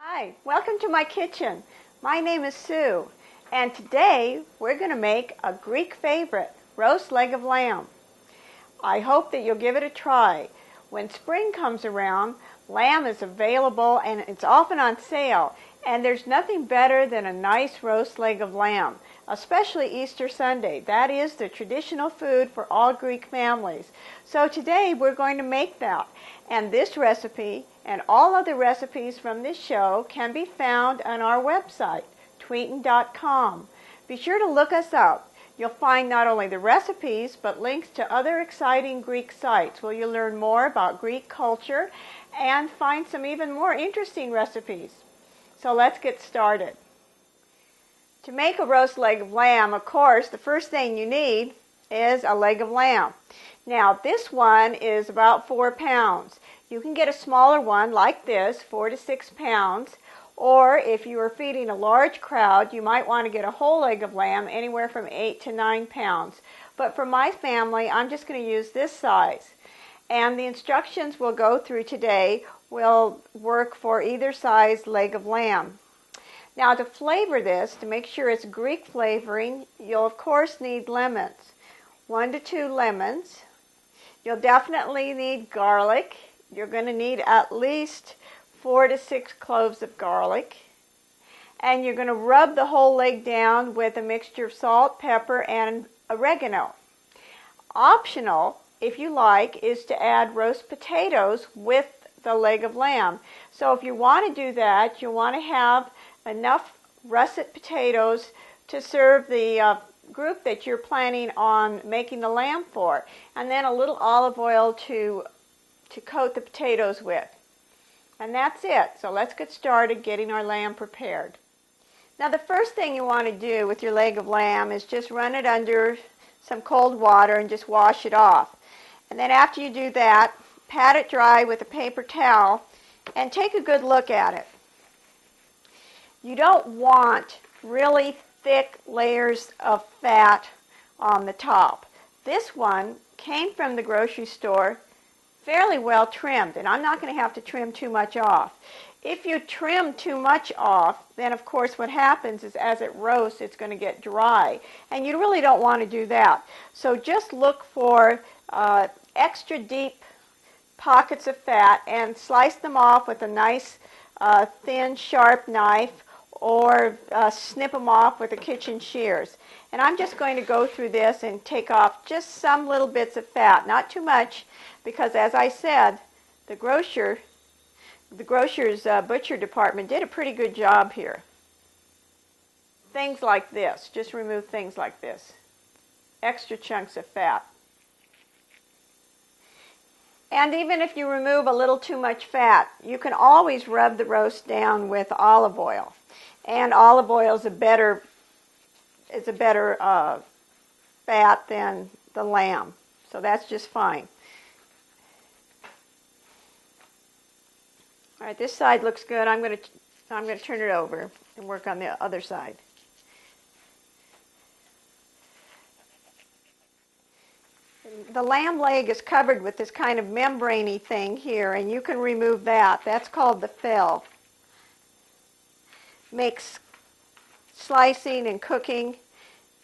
Hi, welcome to my kitchen. My name is Sue, and today we're going to make a Greek favorite, roast leg of lamb. I hope that you'll give it a try. When spring comes around, lamb is available and it's often on sale, and there's nothing better than a nice roast leg of lamb, especially Easter Sunday. That is the traditional food for all Greek families. So today we're going to make that, and this recipe and all other recipes from this show can be found on our website, Tweeton.com. Be sure to look us up. You'll find not only the recipes, but links to other exciting Greek sites where you'll learn more about Greek culture and find some even more interesting recipes. So let's get started. To make a roast leg of lamb, of course, the first thing you need is a leg of lamb. Now, this one is about 4 pounds. You can get a smaller one like this, 4 to 6 pounds, or if you are feeding a large crowd, you might want to get a whole leg of lamb, anywhere from 8 to 9 pounds. But for my family, I'm just going to use this size. And the instructions we'll go through today will work for either size leg of lamb. Now, to flavor this, to make sure it's Greek flavoring, you'll of course need lemons. 1 to 2 lemons. You'll definitely need garlic. You're going to need at least 4 to 6 cloves of garlic. And you're going to rub the whole leg down with a mixture of salt, pepper, and oregano. Optional, if you like, is to add roast potatoes with the leg of lamb. So if you want to do that, you'll want to have enough russet potatoes to serve the group that you're planning on making the lamb for. And then a little olive oil to coat the potatoes with. And that's it. So let's get started getting our lamb prepared. Now, the first thing you want to do with your leg of lamb is just run it under some cold water and just wash it off. And then after you do that, pat it dry with a paper towel and take a good look at it. You don't want really thick layers of fat on the top. This one came from the grocery store fairly well trimmed, and I'm not going to have to trim too much off. If you trim too much off, then of course what happens is as it roasts, it's going to get dry, and you really don't want to do that. So just look for extra deep pockets of fat and slice them off with a nice thin, sharp knife, or snip them off with the kitchen shears. And I'm just going to go through this and take off just some little bits of fat, not too much, because as I said, the grocer's butcher department did a pretty good job here. Things like this, just remove things like this, extra chunks of fat. And even if you remove a little too much fat, you can always rub the roast down with olive oil. And olive oil is a better fat than the lamb, so that's just fine. All right, this side looks good. I'm going to turn it over and work on the other side. The lamb leg is covered with this kind of membrane-y thing here, and you can remove that. That's called the fell. Makes slicing and cooking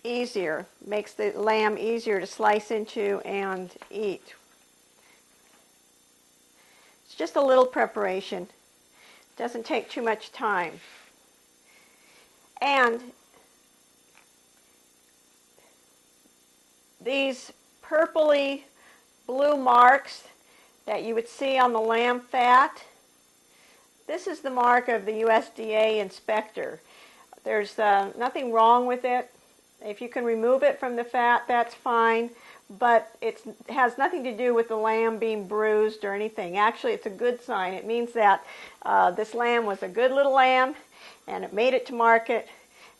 easier. Makes the lamb easier to slice into and eat. It's just a little preparation. Doesn't take too much time. And these purpley blue marks that you would see on the lamb fat, this is the mark of the USDA inspector. There's nothing wrong with it. If you can remove it from the fat, that's fine. But it has nothing to do with the lamb being bruised or anything. Actually, it's a good sign. It means that this lamb was a good little lamb, and it made it to market,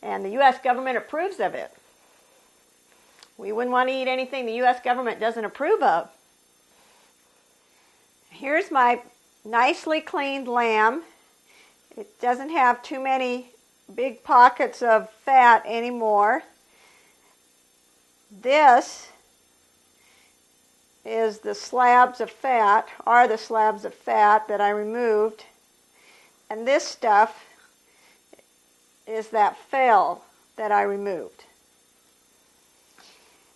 and the U.S. government approves of it. We wouldn't want to eat anything the U.S. government doesn't approve of. Here's my nicely cleaned lamb. It doesn't have too many big pockets of fat anymore. This is the slabs of fat, that I removed. And this stuff is that fell that I removed.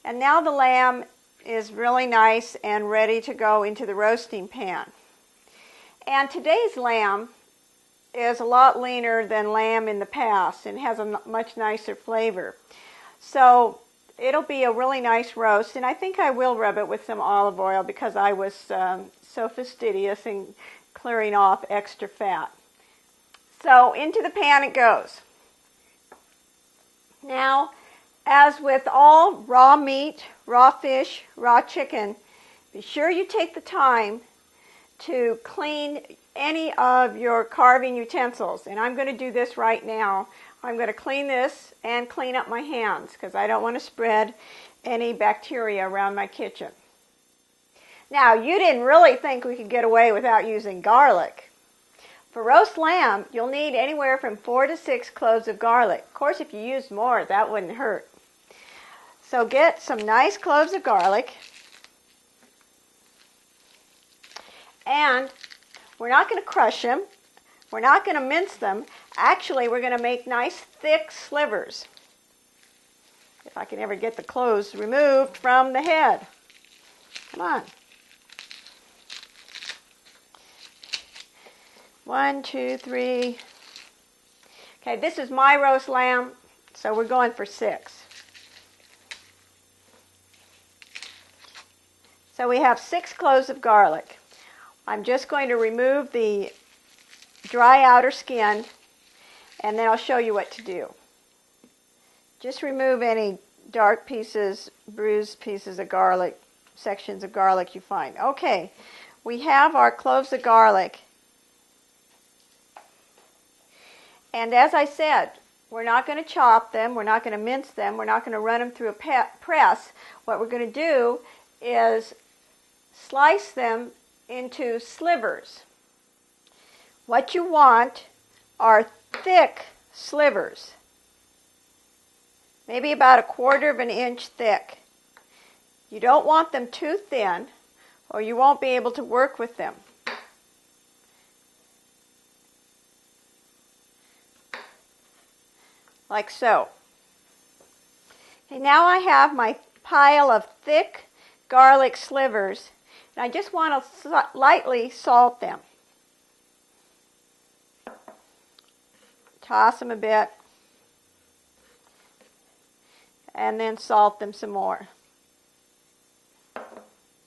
And now the lamb is really nice and ready to go into the roasting pan. And today's lamb is a lot leaner than lamb in the past and has a much nicer flavor. So it'll be a really nice roast, and I think I will rub it with some olive oil because I was so fastidious in clearing off extra fat. So into the pan it goes. Now, as with all raw meat, raw fish, raw chicken, be sure you take the time to clean any of your carving utensils. And I'm going to do this right now. I'm going to clean this and clean up my hands because I don't want to spread any bacteria around my kitchen. Now, you didn't really think we could get away without using garlic. For roast lamb, you'll need anywhere from 4 to 6 cloves of garlic. Of course, if you used more, that wouldn't hurt. So get some nice cloves of garlic. And we're not going to crush them. We're not going to mince them. Actually, we're going to make nice thick slivers. If I can ever get the cloves removed from the head. Come on. 1, 2, 3. Okay, this is my roast lamb, so we're going for 6. So we have 6 cloves of garlic. I'm just going to remove the dry outer skin, and then I'll show you what to do. Just remove any dark pieces, bruised pieces of garlic, sections of garlic you find. Okay, we have our cloves of garlic. And as I said, we're not going to chop them, we're not going to mince them, we're not going to run them through a press. What we're going to do is slice them into slivers. What you want are thick slivers, maybe about 1/4 of an inch thick. You don't want them too thin or you won't be able to work with them. Like so. Okay, now I have my pile of thick garlic slivers, and I just want to lightly salt them. Toss them a bit, and then salt them some more.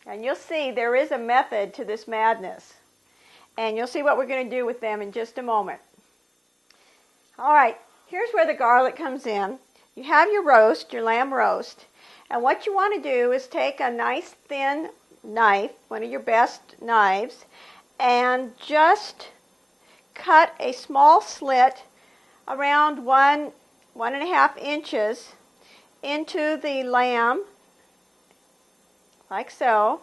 And you'll see there is a method to this madness, and you'll see what we're going to do with them in just a moment. All right. Here's where the garlic comes in. You have your roast, your lamb roast, and what you want to do is take a nice thin knife, one of your best knives, and just cut a small slit around 1.5 inches into the lamb, like so.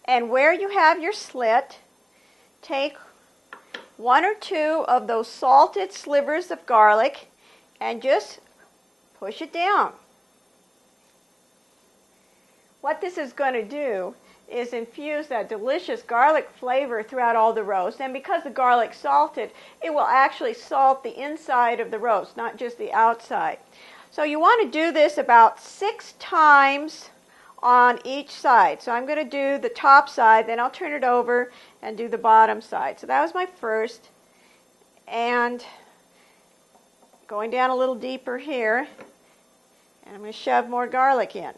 And where you have your slit, take 1 or 2 of those salted slivers of garlic and just push it down. What this is going to do is infuse that delicious garlic flavor throughout all the roast, and because the garlic's salted, it will actually salt the inside of the roast, not just the outside. So you want to do this about 6 times on each side. So I'm going to do the top side, then I'll turn it over and do the bottom side. So that was my first, and going down a little deeper here, and I'm going to shove more garlic in.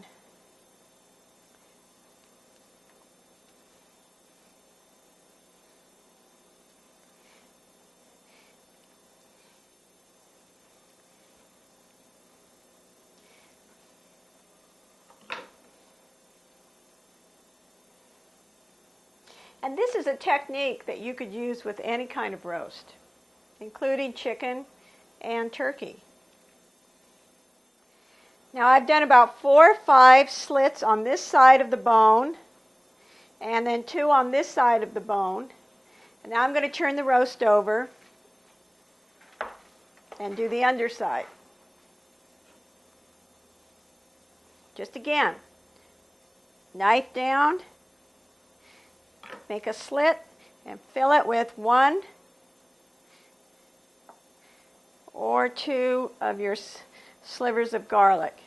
And this is a technique that you could use with any kind of roast, including chicken and turkey. Now I've done about 4 or 5 slits on this side of the bone, and then 2 on this side of the bone. And now I'm going to turn the roast over and do the underside. Just again, knife down, make a slit and fill it with 1 or 2 of your slivers of garlic.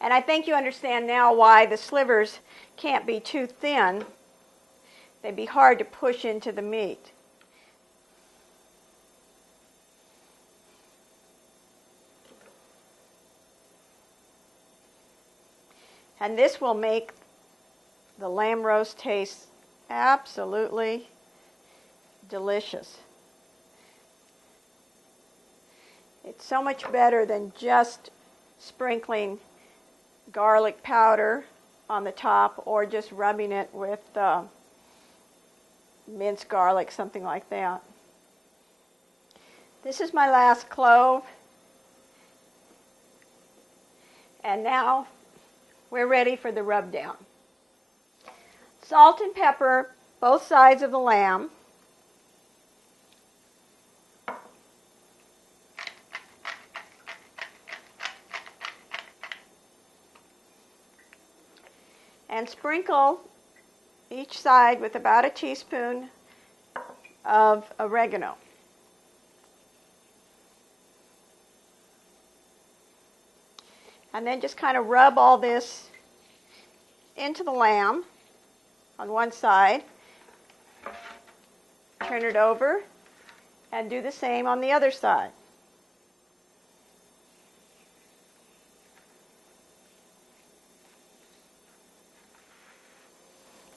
And I think you understand now why the slivers can't be too thin. They'd be hard to push into the meat. And this will make the lamb roast taste absolutely delicious. It's so much better than just sprinkling garlic powder on the top or just rubbing it with minced garlic, something like that. This is my last clove. And now we're ready for the rub down. Salt and pepper both sides of the lamb. And sprinkle each side with about a teaspoon of oregano. And then just kind of rub all this into the lamb on one side. Turn it over and do the same on the other side.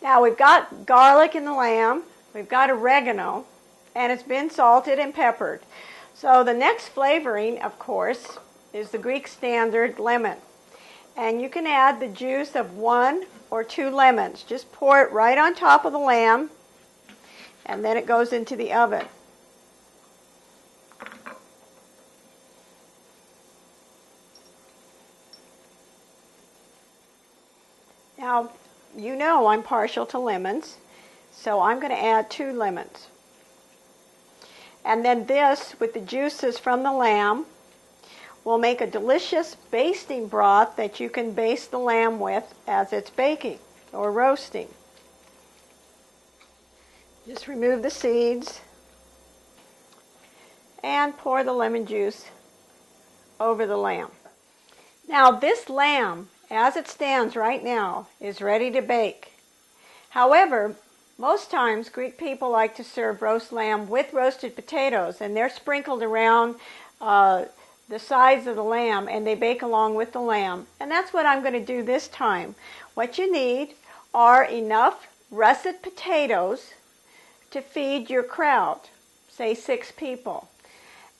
Now we've got garlic in the lamb, we've got oregano, and it's been salted and peppered. So the next flavoring, of course, is the Greek standard lemon. And you can add the juice of 1 or 2 lemons. Just pour it right on top of the lamb, and then it goes into the oven. Now, you know I'm partial to lemons, so I'm going to add 2 lemons. And then this, with the juices from the lamb, will make a delicious basting broth that you can baste the lamb with as it's baking or roasting. Just remove the seeds and pour the lemon juice over the lamb. Now this lamb, as it stands right now, is ready to bake. However, most times Greek people like to serve roast lamb with roasted potatoes, and they're sprinkled around the sides of the lamb, and they bake along with the lamb. And that's what I'm going to do this time. What you need are enough russet potatoes to feed your crowd, say 6 people.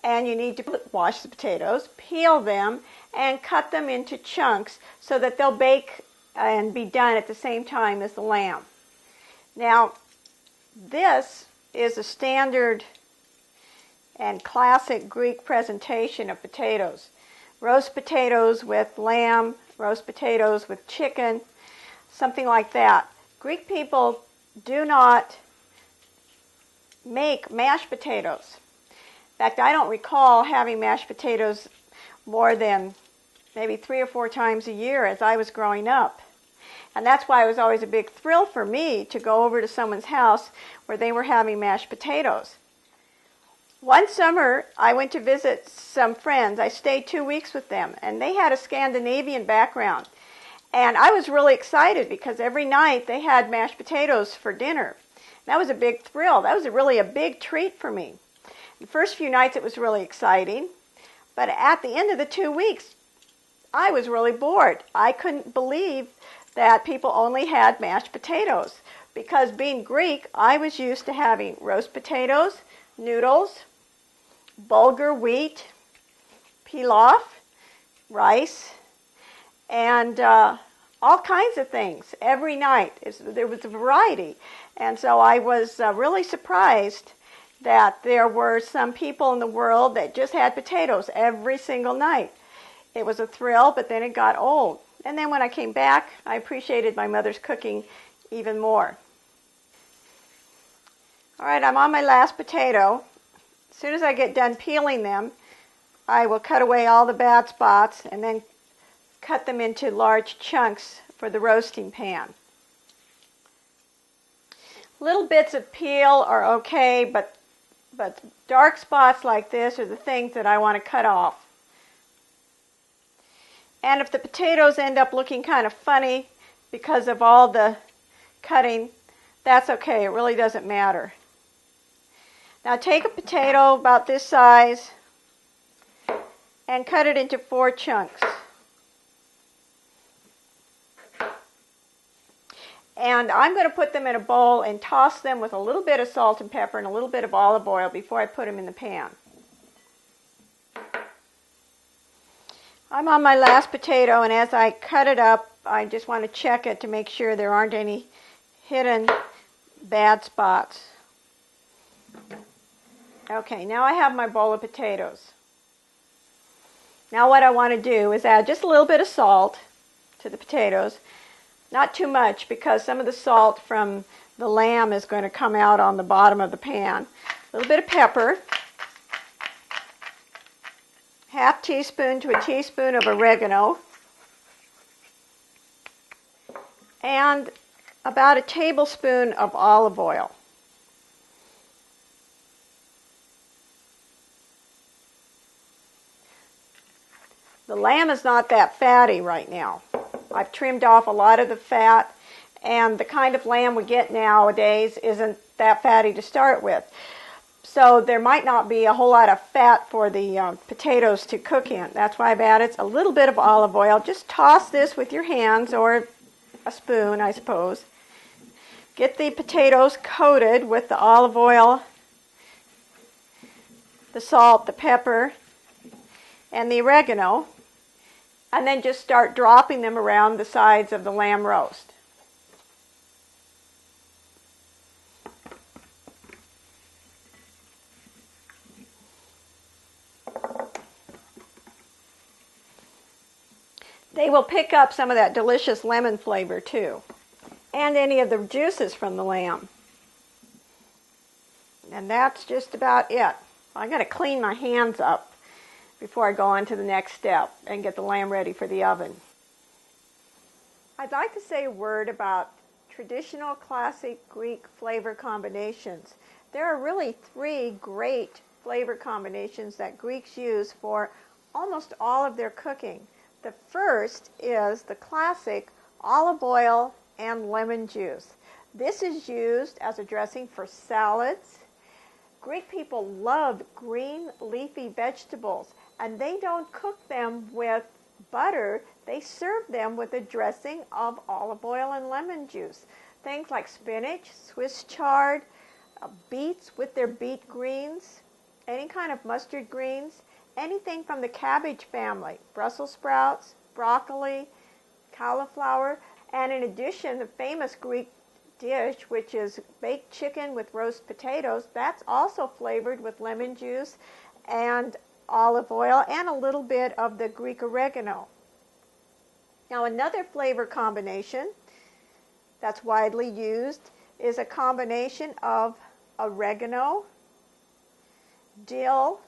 And you need to wash the potatoes, peel them, and cut them into chunks so that they'll bake and be done at the same time as the lamb. Now, this is a standard and classic Greek presentation of potatoes. Roast potatoes with lamb, roast potatoes with chicken, something like that. Greek people do not make mashed potatoes. In fact, I don't recall having mashed potatoes more than maybe 3 or 4 times a year as I was growing up. And that's why it was always a big thrill for me to go over to someone's house where they were having mashed potatoes. One summer, I went to visit some friends. I stayed 2 weeks with them, and they had a Scandinavian background. And I was really excited because every night they had mashed potatoes for dinner. That was a big thrill. That was really a big treat for me. The first few nights it was really exciting, but at the end of the 2 weeks, I was really bored. I couldn't believe that people only had mashed potatoes because being Greek, I was used to having roast potatoes, noodles, bulgur wheat, pilaf, rice, and all kinds of things every night. There was a variety. And so I was really surprised that there were some people in the world that just had potatoes every single night. It was a thrill, but then it got old. And then when I came back, I appreciated my mother's cooking even more. All right, I'm on my last potato. As soon as I get done peeling them, I will cut away all the bad spots and then cut them into large chunks for the roasting pan. Little bits of peel are okay, but dark spots like this are the things that I want to cut off. And if the potatoes end up looking kind of funny because of all the cutting, that's okay. It really doesn't matter. Now take a potato about this size and cut it into 4 chunks. And I'm going to put them in a bowl and toss them with a little bit of salt and pepper and a little bit of olive oil before I put them in the pan. I'm on my last potato, and as I cut it up, I just want to check it to make sure there aren't any hidden bad spots. Okay, now I have my bowl of potatoes. Now what I want to do is add just a little bit of salt to the potatoes. Not too much, because some of the salt from the lamb is going to come out on the bottom of the pan. A little bit of pepper. Half teaspoon to a teaspoon of oregano. And about a tablespoon of olive oil. The lamb is not that fatty right now. I've trimmed off a lot of the fat, and the kind of lamb we get nowadays isn't that fatty to start with. So there might not be a whole lot of fat for the potatoes to cook in. That's why I've added a little bit of olive oil. Just toss this with your hands or a spoon, I suppose. Get the potatoes coated with the olive oil, the salt, the pepper, and the oregano. And then just start dropping them around the sides of the lamb roast. They will pick up some of that delicious lemon flavor too, and any of the juices from the lamb. And that's just about it. I got to clean my hands up before I go on to the next step and get the lamb ready for the oven. I'd like to say a word about traditional classic Greek flavor combinations. There are really 3 great flavor combinations that Greeks use for almost all of their cooking. The first is the classic olive oil and lemon juice. This is used as a dressing for salads. Greek people loved green leafy vegetables, and they don't cook them with butter. They serve them with a dressing of olive oil and lemon juice. Things like spinach, Swiss chard, beets with their beet greens, any kind of mustard greens, anything from the cabbage family, Brussels sprouts, broccoli, cauliflower, and in addition, the famous Greek dish, which is baked chicken with roast potatoes, that's also flavored with lemon juice and olive oil and a little bit of the Greek oregano. Now another flavor combination that's widely used is a combination of oregano, dill,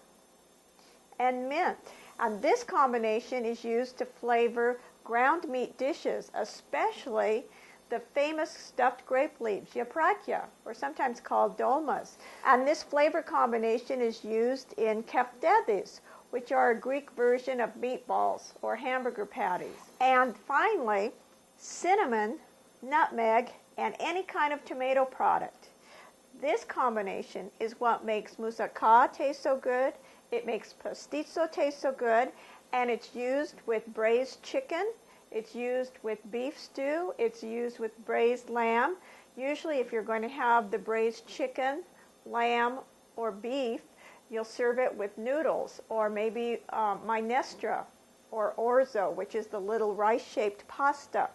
and mint. And this combination is used to flavor ground meat dishes, especially the famous stuffed grape leaves, yaprakia, or sometimes called dolmas. And this flavor combination is used in keftedes, which are a Greek version of meatballs or hamburger patties. And finally, cinnamon, nutmeg, and any kind of tomato product. This combination is what makes moussaka taste so good, it makes pastizo taste so good, and it's used with braised chicken, it's used with beef stew, it's used with braised lamb. Usually if you're going to have the braised chicken, lamb, or beef, you'll serve it with noodles, or maybe minestra, or orzo, which is the little rice-shaped pasta.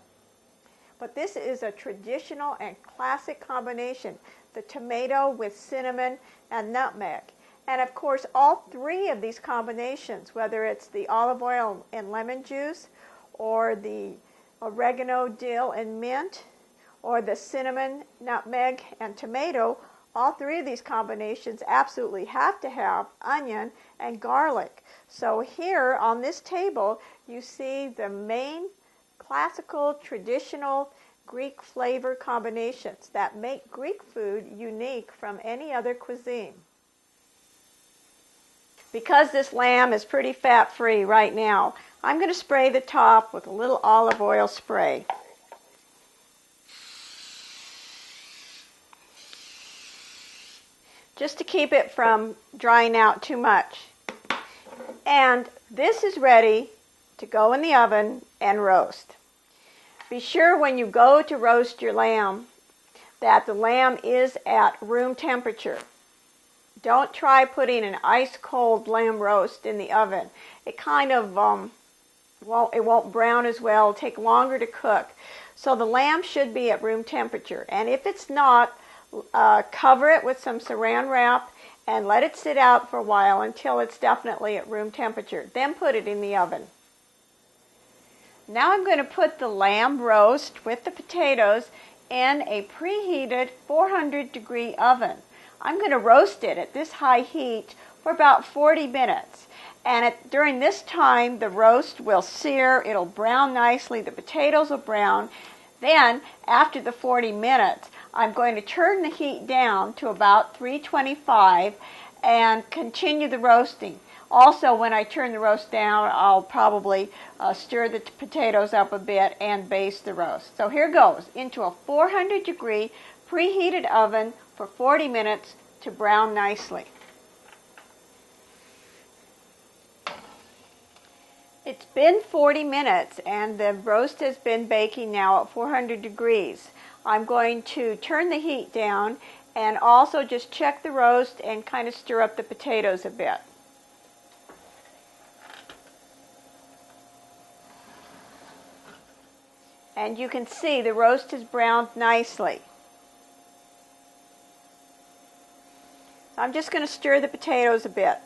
But this is a traditional and classic combination, the tomato with cinnamon and nutmeg. And of course, all 3 of these combinations, whether it's the olive oil and lemon juice, or the oregano, dill, and mint, or the cinnamon, nutmeg, and tomato, all 3 of these combinations absolutely have to have onion and garlic. So here on this table, you see the main classical, traditional Greek flavor combinations that make Greek food unique from any other cuisine. Because this lamb is pretty fat-free right now, I'm going to spray the top with a little olive oil spray. Just to keep it from drying out too much. And this is ready to go in the oven and roast. Be sure when you go to roast your lamb that the lamb is at room temperature. Don't try putting an ice cold lamb roast in the oven. It kind of won't brown as well. It'll take longer to cook. So the lamb should be at room temperature. And if it's not, cover it with some saran wrap and let it sit out for a while until it's definitely at room temperature. Then put it in the oven. Now I'm going to put the lamb roast with the potatoes in a preheated 400-degree oven. I'm going to roast it at this high heat for about 40 minutes. And during this time, the roast will sear, it'll brown nicely, the potatoes will brown. Then, after the 40 minutes, I'm going to turn the heat down to about 325 and continue the roasting. Also, when I turn the roast down, I'll probably stir the potatoes up a bit and baste the roast. So here goes, into a 400-degree preheated oven for 40 minutes to brown nicely. It's been 40 minutes and the roast has been baking now at 400 degrees. I'm going to turn the heat down and also just check the roast and kind of stir up the potatoes a bit. And you can see the roast has browned nicely. I'm just going to stir the potatoes a bit.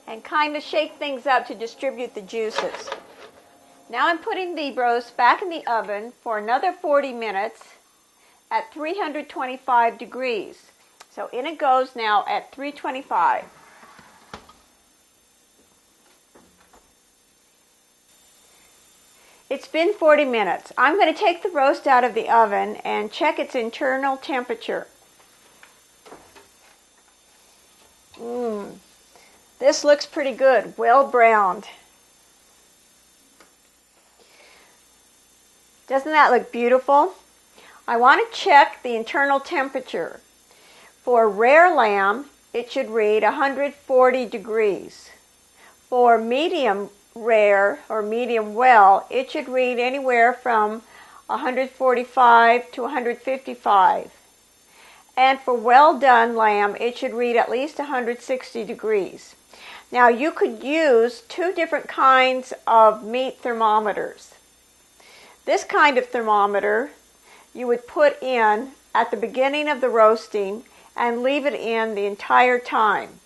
And kind of shake things up to distribute the juices. Now I'm putting the roast back in the oven for another 40 minutes at 325 degrees. So in it goes now at 325. It's been 40 minutes. I'm going to take the roast out of the oven and check its internal temperature. This looks pretty good, well browned. Doesn't that look beautiful? I want to check the internal temperature. For rare lamb, it should read 140 degrees. For medium rare or medium well, it should read anywhere from 145 to 155. And for well done lamb, it should read at least 160 degrees. Now you could use two different kinds of meat thermometers. This kind of thermometer you would put in at the beginning of the roasting and leave it in the entire time.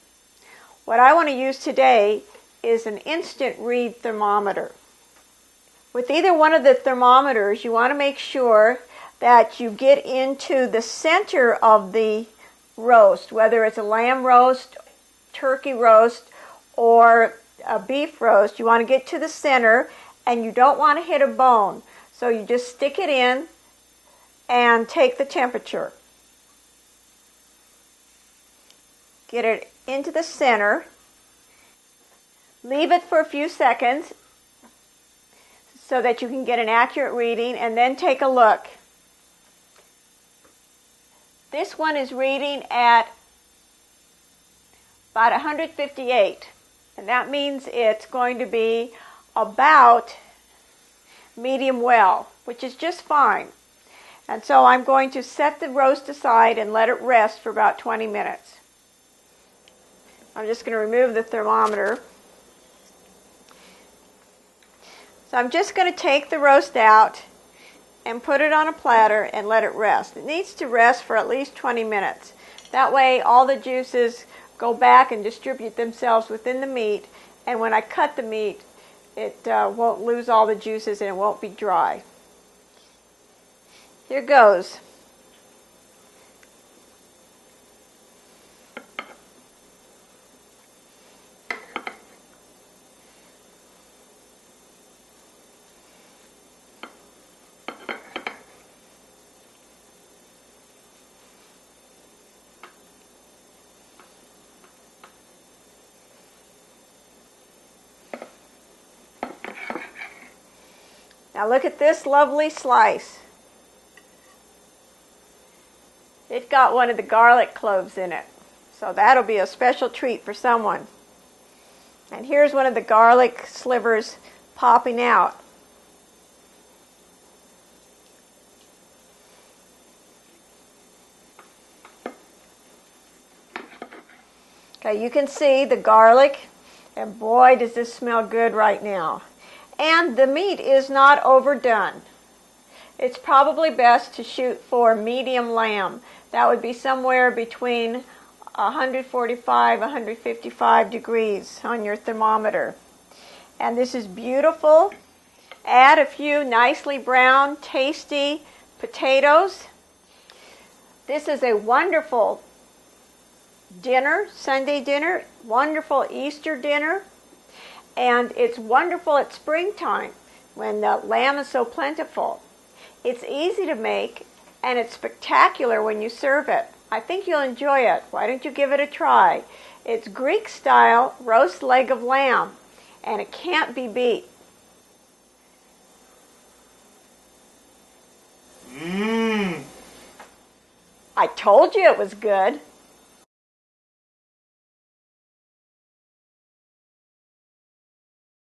What I want to use today is an instant read thermometer. With either one of the thermometers, you want to make sure that you get into the center of the roast, whether it's a lamb roast, turkey roast, or a beef roast. You want to get to the center and you don't want to hit a bone. So you just stick it in and take the temperature. Get it into the center. Leave it for a few seconds so that you can get an accurate reading and then take a look. This one is reading at about 158, and that means it's going to be about medium well, which is just fine. And so I'm going to set the roast aside and let it rest for about 20 minutes. I'm just going to remove the thermometer. So I'm just going to take the roast out and put it on a platter and let it rest. It needs to rest for at least 20 minutes. That way all the juices go back and distribute themselves within the meat, and when I cut the meat, it won't lose all the juices and it won't be dry. Here goes. Now look at this lovely slice. It got one of the garlic cloves in it. So that'll be a special treat for someone. And here's one of the garlic slivers popping out. Okay, you can see the garlic, and boy does this smell good right now. And the meat is not overdone. It's probably best to shoot for medium lamb. That would be somewhere between 145, 155 degrees on your thermometer. And this is beautiful. Add a few nicely browned, tasty potatoes. This is a wonderful dinner, Sunday dinner, wonderful Easter dinner, and it's wonderful at springtime when the lamb is so plentiful. It's easy to make, and it's spectacular when you serve it. I think you'll enjoy it. Why don't you give it a try? It's Greek-style roast leg of lamb, and it can't be beat. I told you it was good.